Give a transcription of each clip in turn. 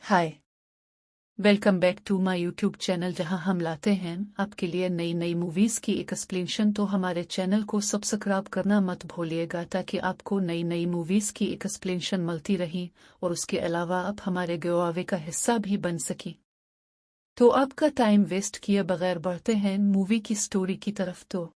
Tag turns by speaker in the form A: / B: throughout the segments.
A: Hi, welcome back to my YouTube channel जहां हम लाते हैं आपके लिए नई नई मूवीज की एक एक्सप्लेनेशन। तो हमारे चैनल को सब्सक्राइब करना मत भूलिएगा ताकि आपको नई नई मूवीज की एक एक्सप्लेनेशन मिलती रही और उसके अलावा आप हमारे गिवअवे का हिस्सा भी बन सकी। तो आपका टाइम वेस्ट किए बगैर बढ़ते हैं मूवी की स्टोरी की तरफ। तो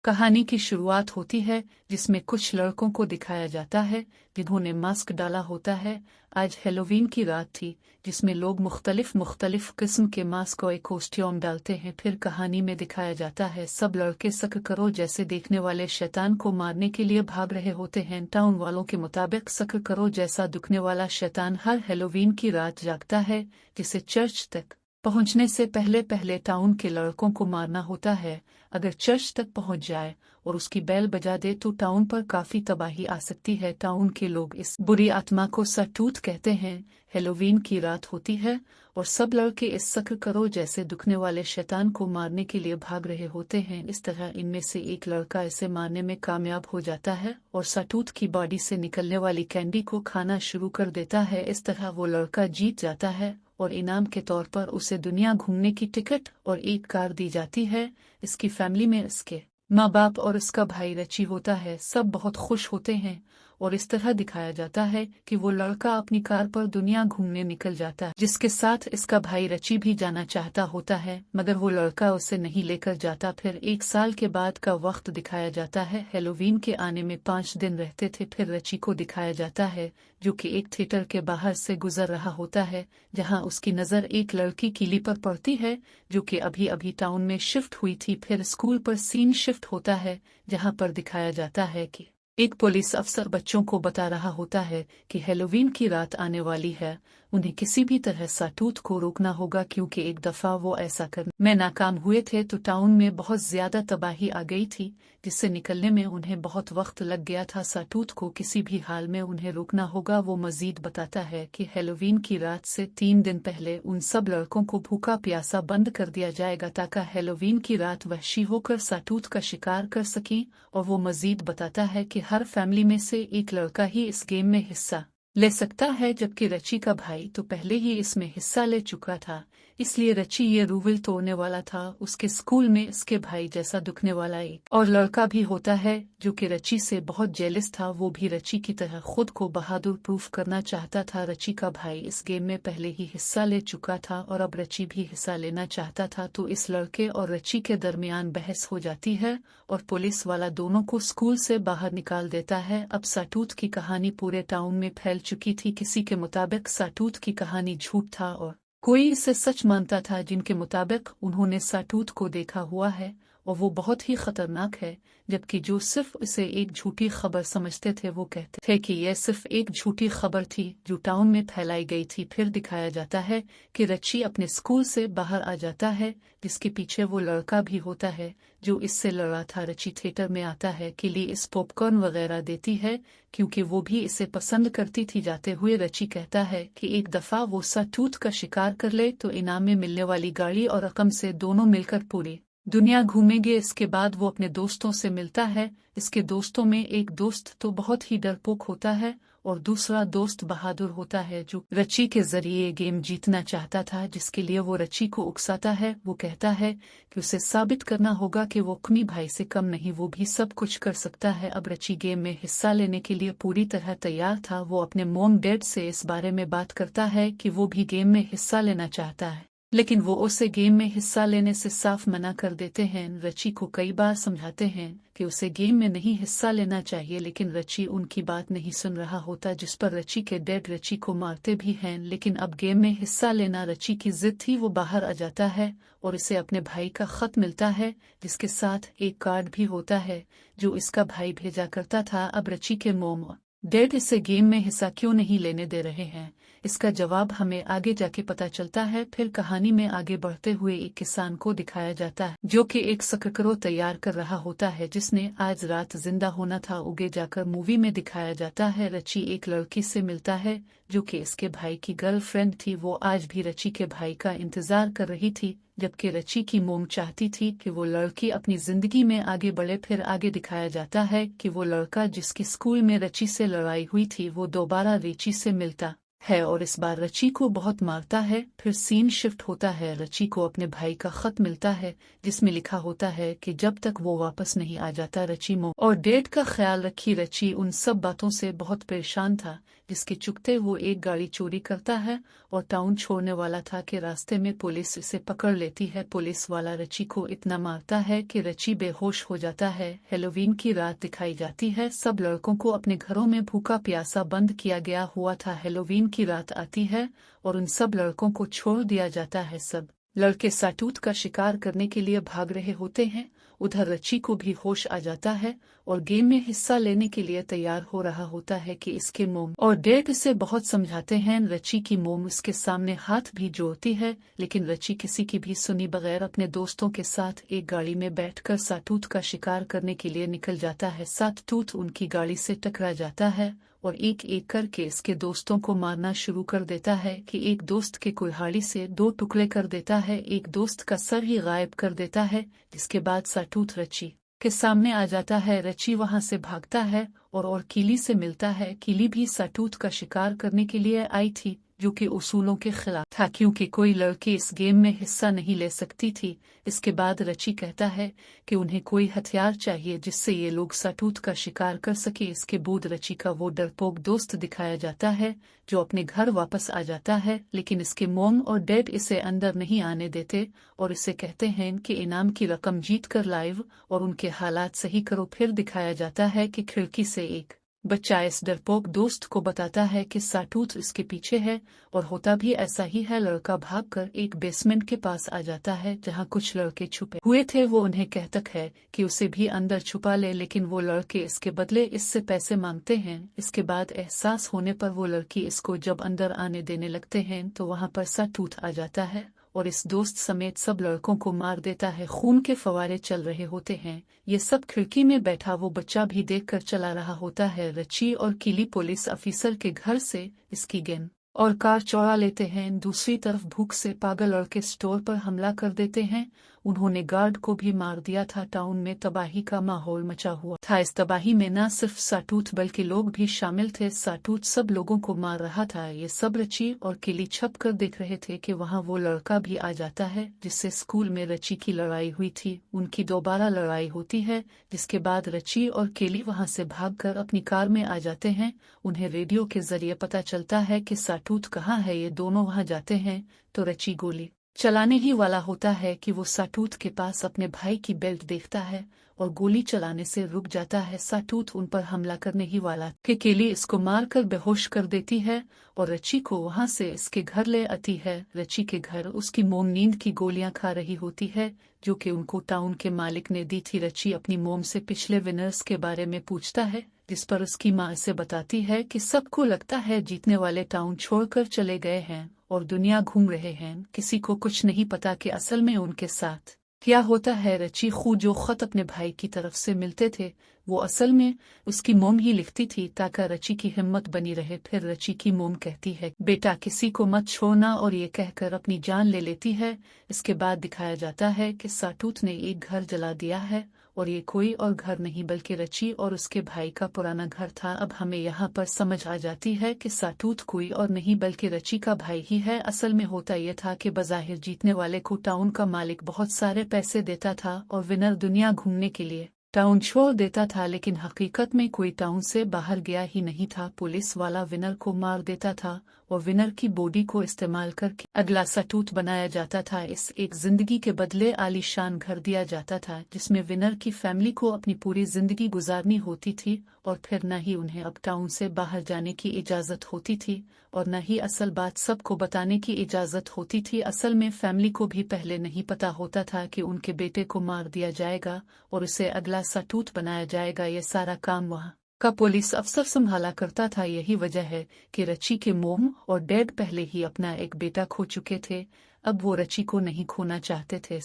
A: कहानी की शुरुआत होती है जिसमें कुछ लड़कों को दिखाया जाता है जिन्होंने मास्क डाला होता है। आज हेलोवीन की रात थी जिसमें लोग मुख्तलिफ किस्म के मास्क और कॉस्ट्यूम डालते हैं। फिर कहानी में दिखाया जाता है सब लड़के शक करो जैसे देखने वाले शैतान को मारने के लिए भाग रहे होते हैं। टाउन वालों के मुताबिक शक करो जैसा दिखने वाला शैतान हर हेलोवीन की रात जागता है जिसे चर्च तक पहुंचने से पहले पहले टाउन के लड़कों को मारना होता है। अगर चर्च तक पहुंच जाए और उसकी बेल बजा दे तो टाउन पर काफी तबाही आ सकती है। टाउन के लोग इस बुरी आत्मा को सटूथ कहते हैं। हेलोवीन की रात होती है और सब लड़के इस शक करो जैसे दिखने वाले शैतान को मारने के लिए भाग रहे होते हैं। इस तरह इनमें से एक लड़का इसे मारने में कामयाब हो जाता है और सटूथ की बॉडी से निकलने वाली कैंडी को खाना शुरू कर देता है। इस तरह वो लड़का जीत जाता है और इनाम के तौर पर उसे दुनिया घूमने की टिकट और एक कार दी जाती है। इसकी फैमिली में इसके माँ बाप और इसका भाई रची होता है। सब बहुत खुश होते हैं और इस तरह दिखाया जाता है कि वो लड़का अपनी कार पर दुनिया घूमने निकल जाता है जिसके साथ इसका भाई रची भी जाना चाहता होता है मगर वो लड़का उसे नहीं लेकर जाता। फिर 1 साल के बाद का वक्त दिखाया जाता है। हेलोवीन के आने में 5 दिन रहते थे। फिर रची को दिखाया जाता है जो कि एक थिएटर के बाहर से गुजर रहा होता है जहां उसकी नज़र एक लड़की कीली पर पड़ती है जो कि अभी अभी टाउन में शिफ्ट हुई थी। फिर स्कूल पर सीन शिफ्ट होता है जहां पर दिखाया जाता है कि एक पुलिस अफसर बच्चों को बता रहा होता है कि हेलोवीन की रात आने वाली है। उन्हें किसी भी तरह सटूथ को रोकना होगा क्योंकि एक दफा वो ऐसा करने में नाकाम हुए थे तो टाउन में बहुत ज्यादा तबाही आ गई थी जिससे निकलने में उन्हें बहुत वक्त लग गया था। सटूथ को किसी भी हाल में उन्हें रोकना होगा। वो मजीद बताता है कि हेलोवीन की रात से 3 दिन पहले उन सब लड़कों को भूखा प्यासा बंद कर दिया जाएगा ताकि हेलोवीन की रात वहशी होकर सटूथ का शिकार कर सकें। और वो मजीद बताता है कि हर फैमिली में से एक लड़का ही इस गेम में हिस्सा ले सकता है जबकि रची का भाई तो पहले ही इसमें हिस्सा ले चुका था इसलिए रची ये रूल तोड़ने वाला था। उसके स्कूल में इसके भाई जैसा दिखने वाला एक और लड़का भी होता है जो कि रची से बहुत जेलस था। वो भी रची की तरह खुद को बहादुर प्रूफ करना चाहता था। रची का भाई इस गेम में पहले ही हिस्सा ले चुका था और अब रची भी हिस्सा लेना चाहता था तो इस लड़के और रची के दरमियान बहस हो जाती है और पुलिस वाला दोनों को स्कूल से बाहर निकाल देता है। अब सटूथ की कहानी पूरे टाउन में फैल चुकी थी। किसी के मुताबिक सटूथ की कहानी झूठ था और कोई इसे सच मानता था जिनके मुताबिक उन्होंने सटूथ को देखा हुआ है और वो बहुत ही खतरनाक है जबकि जो सिर्फ इसे एक झूठी खबर समझते थे वो कहते थे कि यह सिर्फ एक झूठी खबर थी जो टाउन में फैलाई गई थी। फिर दिखाया जाता है कि रची अपने स्कूल से बाहर आ जाता है जिसके पीछे वो लड़का भी होता है जो इससे लड़ा था। रची थिएटर में आता है कि ली इस पॉपकॉर्न वगैरह देती है क्योंकि वो भी इसे पसंद करती थी। जाते हुए रची कहता है कि एक दफा वो सटूथ का शिकार कर ले तो इनाम में मिलने वाली गाड़ी और रकम से दोनों मिलकर पूरी दुनिया घूमेंगे। इसके बाद वो अपने दोस्तों से मिलता है। इसके दोस्तों में एक दोस्त तो बहुत ही डरपोक होता है और दूसरा दोस्त बहादुर होता है जो रची के जरिए गेम जीतना चाहता था जिसके लिए वो रची को उकसाता है। वो कहता है कि उसे साबित करना होगा कि वो अपनी भाई से कम नहीं, वो भी सब कुछ कर सकता है। अब रची गेम में हिस्सा लेने के लिए पूरी तरह तैयार था। वो अपने मॉम डैड से इस बारे में बात करता है कि वो भी गेम में हिस्सा लेना चाहता है लेकिन वो उसे गेम में हिस्सा लेने से साफ मना कर देते हैं। रची को कई बार समझाते हैं कि उसे गेम में नहीं हिस्सा लेना चाहिए लेकिन रची उनकी बात नहीं सुन रहा होता जिस पर रची के डैड रची को मारते भी हैं। लेकिन अब गेम में हिस्सा लेना रची की जिद थी। वो बाहर आ जाता है और इसे अपने भाई का खत मिलता है जिसके साथ एक कार्ड भी होता है जो इसका भाई भेजा करता था। अब रची के मोम डैड इसे गेम में हिस्सा क्यों नहीं लेने दे रहे हैं इसका जवाब हमें आगे जाके पता चलता है। फिर कहानी में आगे बढ़ते हुए एक किसान को दिखाया जाता है जो कि एक सककरो तैयार कर रहा होता है जिसने आज रात जिंदा होना था। उगे जाकर मूवी में दिखाया जाता है रची एक लड़की से मिलता है जो कि इसके भाई की गर्लफ्रेंड थी। वो आज भी रची के भाई का इंतजार कर रही थी जबकि रची की मोम चाहती थी कि वो लड़की अपनी जिंदगी में आगे बढ़े। फिर आगे दिखाया जाता है कि वो लड़का जिसकी स्कूल में रची से लड़ाई हुई थी वो दोबारा रची से मिलता है और इस बार रची को बहुत मारता है। फिर सीन शिफ्ट होता है, रची को अपने भाई का खत मिलता है जिसमें लिखा होता है कि जब तक वो वापस नहीं आ जाता रची मो और डैड का ख्याल रखी। रची उन सब बातों से बहुत परेशान था जिसके चुकते वो एक गाड़ी चोरी करता है और टाउन छोड़ने वाला था कि रास्ते में पुलिस इसे पकड़ लेती है। पुलिस वाला रची को इतना मारता है कि रची बेहोश हो जाता है। हेलोवीन की रात दिखाई जाती है, सब लड़कों को अपने घरों में भूखा प्यासा बंद किया गया हुआ था। हेलोवीन की रात आती है और उन सब लड़कों को छोड़ दिया जाता है। सब लड़के साटूत का शिकार करने के लिए भाग रहे होते हैं। उधर रची को भी होश आ जाता है और गेम में हिस्सा लेने के लिए तैयार हो रहा होता है कि इसके मोम और डैड इसे बहुत समझाते हैं। रची की मोम उसके सामने हाथ भी जोड़ती है, लेकिन रची किसी की भी सुनी बगैर अपने दोस्तों के साथ एक गाड़ी में बैठकर साटूत का शिकार करने के लिए निकल जाता है। साटूत उनकी गाड़ी से टकरा जाता है और एक एक करके इसके दोस्तों को मारना शुरू कर देता है कि एक दोस्त के कुल्हाड़ी से 2 टुकड़े कर देता है, एक दोस्त का सर ही गायब कर देता है। जिसके बाद साटूत रची के सामने आ जाता है। रची वहां से भागता है और किली से मिलता है। किली भी साटूत का शिकार करने के लिए आई थी जो कि उसूलों के खिलाफ था, क्योंकि कोई लड़की इस गेम में हिस्सा नहीं ले सकती थी। इसके बाद रची कहता है कि उन्हें कोई हथियार चाहिए जिससे ये लोग साटूत का शिकार कर सके। इसके बाद रची का वो डरपोक दोस्त दिखाया जाता है जो अपने घर वापस आ जाता है, लेकिन इसके मोम और डैड इसे अंदर नहीं आने देते और इसे कहते हैं कि इनाम की रकम जीत कर लाइव और उनके हालात सही करो। फिर दिखाया जाता है कि खिड़की से एक बच्चा इस डरपोक दोस्त को बताता है कि साटूत इसके पीछे है और होता भी ऐसा ही है। लड़का भागकर एक बेसमेंट के पास आ जाता है जहां कुछ लड़के छुपे हुए थे। वो उन्हें कहता है कि उसे भी अंदर छुपा ले, लेकिन वो लड़के इसके बदले इससे पैसे मांगते हैं। इसके बाद एहसास होने पर वो लड़की इसको जब अंदर आने देने लगते हैं तो वहां पर साटूत आ जाता है और इस दोस्त समेत सब लड़कों को मार देता है। खून के फवारे चल रहे होते हैं। ये सब खिड़की में बैठा वो बच्चा भी देखकर चला रहा होता है। रची और किली पुलिस ऑफिसर के घर से इसकी गेंद और कार चौड़ा लेते हैं। दूसरी तरफ भूख से पागल लड़के स्टोर पर हमला कर देते हैं। उन्होंने गार्ड को भी मार दिया था। टाउन में तबाही का माहौल मचा हुआ था। इस तबाही में न सिर्फ साटूत बल्कि लोग भी शामिल थे। साटूत सब लोगों को मार रहा था। ये सब रची और किली छप कर देख रहे थे कि वहाँ वो लड़का भी आ जाता है जिससे स्कूल में रची की लड़ाई हुई थी। उनकी दोबारा लड़ाई होती है, जिसके बाद रची और किली वहाँ से भागकर अपनी कार में आ जाते हैं। उन्हें रेडियो के जरिए पता चलता है कि साटूत कहाँ है। ये दोनों वहाँ जाते हैं तो रची गोली चलाने ही वाला होता है कि वो साटूत के पास अपने भाई की बेल्ट देखता है और गोली चलाने से रुक जाता है। साटूत उन पर हमला करने ही वाला कि केली इसको मारकर बेहोश कर देती है और रची को वहां से इसके घर ले आती है। रची के घर उसकी मोम नींद की गोलियां खा रही होती है जो कि उनको टाउन के मालिक ने दी थी। रची अपनी मोम से पिछले विनर्स के बारे में पूछता है, जिस पर उसकी माँ से बताती है कि सबको लगता है जीतने वाले टाउन छोड़कर चले गए हैं और दुनिया घूम रहे हैं। किसी को कुछ नहीं पता कि असल में उनके साथ क्या होता है। रची खुद जो खत अपने भाई की तरफ से मिलते थे वो असल में उसकी मोम ही लिखती थी ताकि रची की हिम्मत बनी रहे। फिर रची की मोम कहती है, बेटा किसी को मत छोड़ना, और ये कहकर अपनी जान ले लेती है। इसके बाद दिखाया जाता है कि साटूत ने एक घर जला दिया है और ये कोई और घर नहीं बल्कि रची और उसके भाई का पुराना घर था। अब हमें यहाँ पर समझ आ जाती है कि साटूत कोई और नहीं बल्कि रची का भाई ही है। असल में होता यह था कि बज़ाहिर जीतने वाले को टाउन का मालिक बहुत सारे पैसे देता था और विनर दुनिया घूमने के लिए टाउन छोड़ देता था, लेकिन हकीकत में कोई टाउन से बाहर गया ही नहीं था। पुलिस वाला विनर को मार देता था और विनर की बॉडी को इस्तेमाल करके अगला साटूत बनाया जाता था। इस एक जिंदगी के बदले आलीशान घर दिया जाता था जिसमें विनर की फैमिली को अपनी पूरी जिंदगी गुजारनी होती थी और फिर न ही उन्हें अब टाउन से बाहर जाने की इजाजत होती थी और न ही असल बात सबको बताने की इजाजत होती थी। असल में फैमिली को भी पहले नहीं पता होता था कि उनके बेटे को मार दिया जाएगा और उसे अगला साटूत बनाया जाएगा। ये सारा काम वहाँ का पुलिस अफसर संभाला करता था। यही वजह है कि रची के मोम और डैड पहले ही अपना एक बेटा खो चुके थे। अब वो रची को नहीं खोना चाहते थे,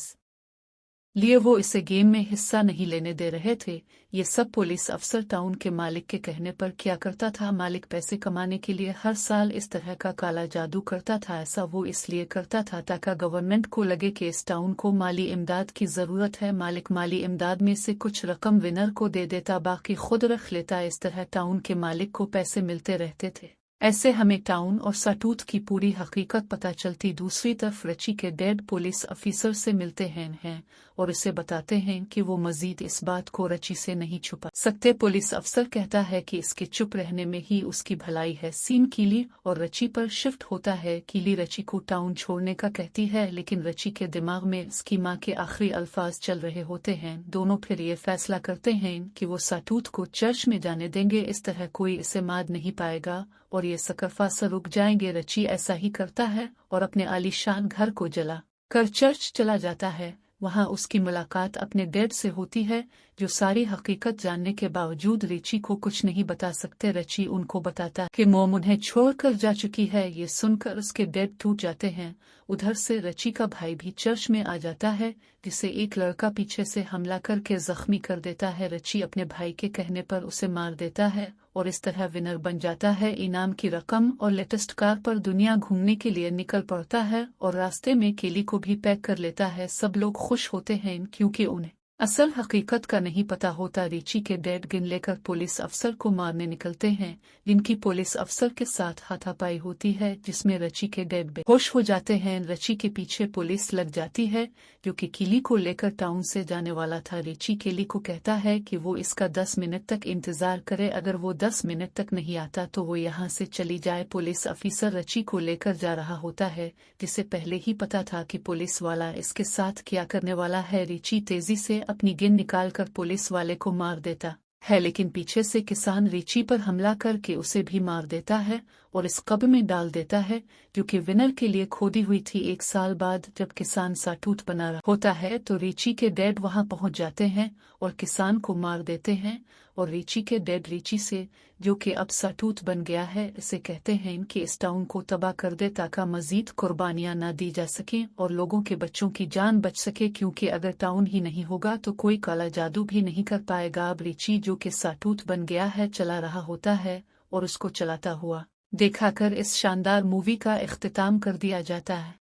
A: लिए वो इसे गेम में हिस्सा नहीं लेने दे रहे थे। ये सब पुलिस अफसर टाउन के मालिक के कहने पर क्या करता था। मालिक पैसे कमाने के लिए हर साल इस तरह का काला जादू करता था। ऐसा वो इसलिए करता था ताकि गवर्नमेंट को लगे कि इस टाउन को माली इमदाद की जरूरत है। मालिक माली इमदाद में से कुछ रकम विनर को दे देता, बाकी खुद रख लेता। इस तरह टाउन के मालिक को पैसे मिलते रहते थे। ऐसे हमें टाउन और साटूथ की पूरी हकीकत पता चलती। दूसरी तरफ रची के डेड पुलिस ऑफिसर से मिलते हैं और उसे बताते हैं कि वो मजीद इस बात को रची से नहीं छुपा सकते। पुलिस अफसर कहता है कि इसके चुप रहने में ही उसकी भलाई है। सीन कीली और रची पर शिफ्ट होता है। कीली रची को टाउन छोड़ने का कहती है, लेकिन रची के दिमाग में उसकी माँ के आखिरी अल्फाज चल रहे होते हैं। दोनों फिर ये फैसला करते हैं कि वो साटूथ को चर्च में जाने देंगे। इस तरह कोई इसे मार नहीं पाएगा और ये सकरफा से रुक जाएंगे। रची ऐसा ही करता है और अपने आलीशान घर को जला कर चर्च चला जाता है। वहां उसकी मुलाकात अपने डैड से होती है, जो सारी हकीकत जानने के बावजूद रची को कुछ नहीं बता सकते। रची उनको बताता है कि मोम उन्हें छोड़कर जा चुकी है। ये सुनकर उसके डैड टूट जाते हैं। उधर से रची का भाई भी चर्च में आ जाता है, जिसे एक लड़का पीछे से हमला करके जख्मी कर देता है। रची अपने भाई के कहने पर उसे मार देता है और इस तरह विनर बन जाता है। इनाम की रकम और लेटेस्ट कार पर दुनिया घूमने के लिए निकल पड़ता है और रास्ते में केली को भी पैक कर लेता है। सब लोग खुश होते हैं क्योंकि उन्हें असल हकीकत का नहीं पता होता। रिची के डेड गिन लेकर पुलिस अफसर को मारने निकलते हैं, जिनकी पुलिस अफसर के साथ हाथापाई होती है, जिसमें रची के डेड बेहोश हो जाते हैं। रची के पीछे पुलिस लग जाती है, जो कि किली को लेकर टाउन से जाने वाला था। रिची किली को कहता है कि वो इसका 10 मिनट तक इंतजार करे। अगर वो 10 मिनट तक नहीं आता तो वो यहाँ से चली जाए। पुलिस ऑफिसर रची को लेकर जा रहा होता है, जिसे पहले ही पता था कि पुलिस वाला इसके साथ क्या करने वाला है। रिची तेजी से अपनी गेंद निकालकर पुलिस वाले को मार देता है, लेकिन पीछे से किसान रिची पर हमला करके उसे भी मार देता है और इस कब्र में डाल देता है, जो कि विनर के लिए खोदी हुई थी। 1 साल बाद जब किसान साटूथ बना रहा होता है तो रिची के डैड वहां पहुंच जाते हैं और किसान को मार देते हैं। और रिची के डैड रिची से, जो कि अब साटूथ बन गया है, इसे कहते हैं कि इस टाउन को तबाह कर दे ताकि मजीद कुर्बानियां ना दी जा सकें और लोगों के बच्चों की जान बच सके, क्योंकि अगर टाउन ही नहीं होगा तो कोई काला जादू भी नहीं कर पाएगा। अब रिची, जो कि साटूथ बन गया है, चला रहा होता है और उसको चलाता हुआ दिखाकर इस शानदार मूवी का इख्तिताम कर दिया जाता है।